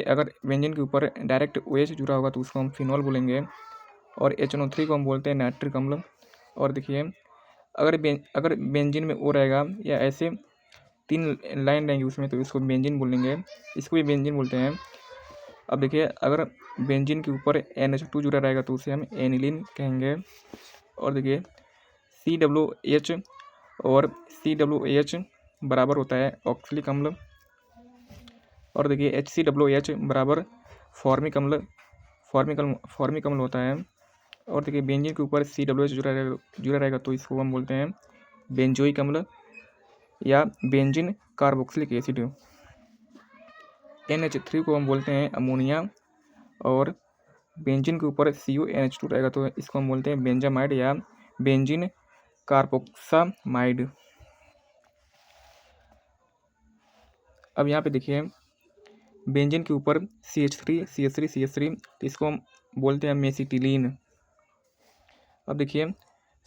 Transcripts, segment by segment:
अगर बेंजीन के ऊपर डायरेक्ट OH जुड़ा होगा तो उसको हम फिनॉल बोलेंगे। और HNO3 को हम बोलते हैं नाइट्रिक अम्ल। और देखिए अगर बेंजीन में O रहेगा या ऐसे 3 लाइन रहेंगी उसमें तो इसको बेंजीन बोलेंगे, इसको भी बेंजीन बोलते हैं। अब देखिए अगर बेंजीन के ऊपर NH2 जुड़ा रहेगा तो उसे हम एनिलीन कहेंगे। और देखिए COOH और COOH बराबर होता है ऑक्सलिक अम्ल। और देखिए HCOOH बराबर फॉर्मिक अम्ल होता है। और देखिए बेंजीन के ऊपर COOH जुड़ा रहेगा तो इसको हम बोलते हैं बेंजोइक अम्ल या बेंजीन कार्बोक्सिलिक एसिड। NH3 को हम बोलते हैं अमोनिया। और बेंजीन के ऊपर CuNH2 रहेगा तो इसको हम बोलते हैं बेंजामाइड या बेंजीन कार्बोक्सामाइड। अब यहाँ पे देखिए बेंजीन के ऊपर CH3 तो इसको हम बोलते हैं मेसिटिलीन। अब देखिए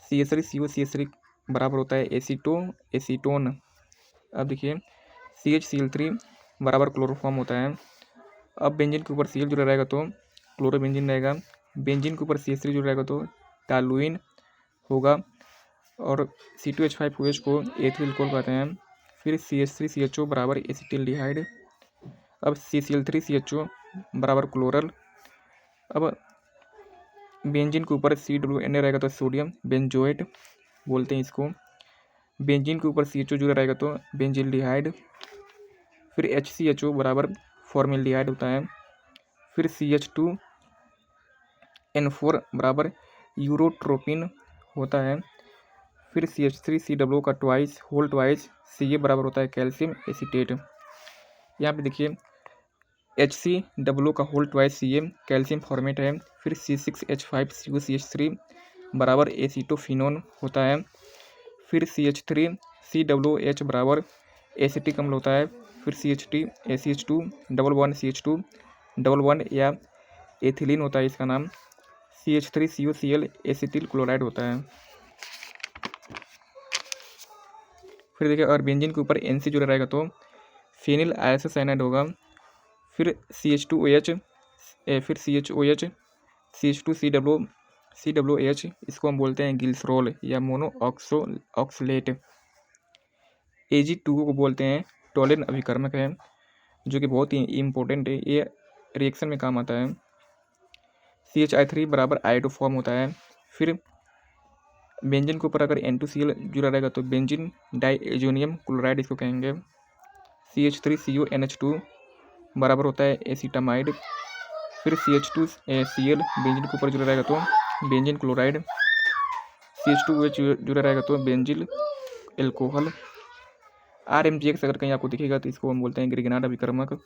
CH3CO बराबर होता है एसीटोन। अब देखिए CHCl3 बराबर क्लोरोफॉर्म होता है। अब बेंजीन के ऊपर Cl जुड़ा रहेगा तो क्लोरोबेंजीन रहेगा। बेंजीन के ऊपर CH3 जुड़ा रहेगा तो टॉलुइन होगा। और C2H5OH को एथिल अल्कोहल कहते हैं। फिर CH3CHO बराबर एसिटिल्डिहाइड। अब CCl3CHO बराबर क्लोरल। अब बेंजीन के ऊपर COON रहेगा तो सोडियम बेंजोएट बोलते हैं इसको। बेंजीन के ऊपर CHO जुड़ा रहेगा तो बेंजिल्डिहाइड। फिर HCHO बराबर फॉर्मेल्डिहाइड होता है। फिर CH2N4 बराबर यूरोट्रोपिन होता है। फिर CH3COO का होल ट्वाइस Ca बराबर होता है कैल्शियम एसीटेट। यहाँ पे देखिए HCOO का whole twice Ca calcium formate है। फिर C6H5CuCH3 बराबर एसीटोफिनोन होता है। फिर CH3COOH बराबर एसिटिक अम्ल होता है। फिर CH2 डबल बॉन्ड या एथिलीन होता है इसका नाम। CH3CuCl एसिटिल क्लोराइड होता है। फिर देखिए अगर बेंजीन के ऊपर NC जुड़ा रहेगा तो फेनिल आइसोसाइनाइड होगा। फिर CH2OH फिर CHOH CH2COOH इसको हम बोलते हैं गिल्सरोल या मोनो ऑक्सलेट। Ag2O को बोलते हैं टोलिन अभिकर्मक है जो कि बहुत ही इम्पोर्टेंट है, ये रिएक्शन में काम आता है। CHI3 बराबर आयोडोफॉर्म होता है। फिर बेंजीन के ऊपर अगर N2Cl जुड़ा रहेगा तो बेंजीन डाइएजोनियम क्लोराइड इसको कहेंगे। CH3CuNH2 बराबर होता है एसीटामाइड। फिर CH2Cl बेंजीन के ऊपर जुड़ा रहेगा तो बेंजीन क्लोराइड। CH2OH जुड़ा रहेगा तो बेंजिल एल्कोहल। RMGX अगर कहीं आपको दिखेगा तो इसको हम बोलते हैं ग्रिगनार्ड अभिकर्मक।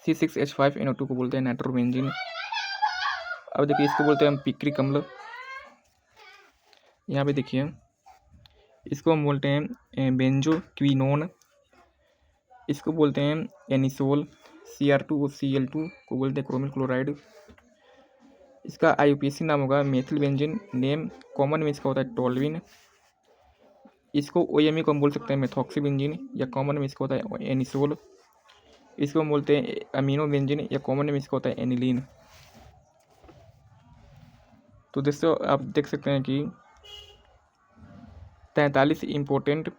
C6H5NO2 को बोलते हैं नाइट्रोबेंजीन। अब देखिए इसको बोलते हैं हम पिक्रिक अम्ल। यहाँ पे देखिए इसको हम बोलते हैं बेंजोक्विनोन। इसको बोलते हैं एनिसोल। Cr2Cl2 को बोलते हैं क्रोमिल क्लोराइड। इसका IUPAC नाम होगा मेथिल बेंजीन। नेम कॉमन में इसका होता है टोल्विन। इसको OMe को हम बोल सकते हैं मेथॉक्सी बेंजीन या कॉमन में इसका होता है एनिसोल। इसको हम बोलते हैं अमीनो बेंजीन या कॉमन में इसका होता है एनिलीन। तो दोस्तों आप देख सकते हैं कि 43 इम्पोर्टेंट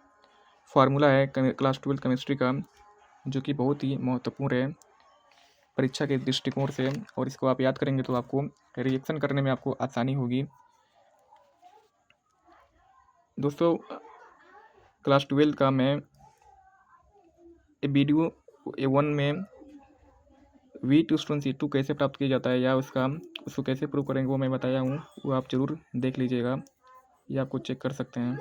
फार्मूला है क्लास 12 केमिस्ट्री का जो कि बहुत ही महत्वपूर्ण है परीक्षा के दृष्टिकोण से। और इसको आप याद करेंगे तो आपको रिएक्शन करने में आपको आसानी होगी। दोस्तों क्लास 12 का मैं वीडियो 1 में V2C2 कैसे प्राप्त किया जाता है या उसको कैसे प्रूव करेंगे वो मैं बताया हूँ, वो आप ज़रूर देख लीजिएगा या आपको चेक कर सकते हैं।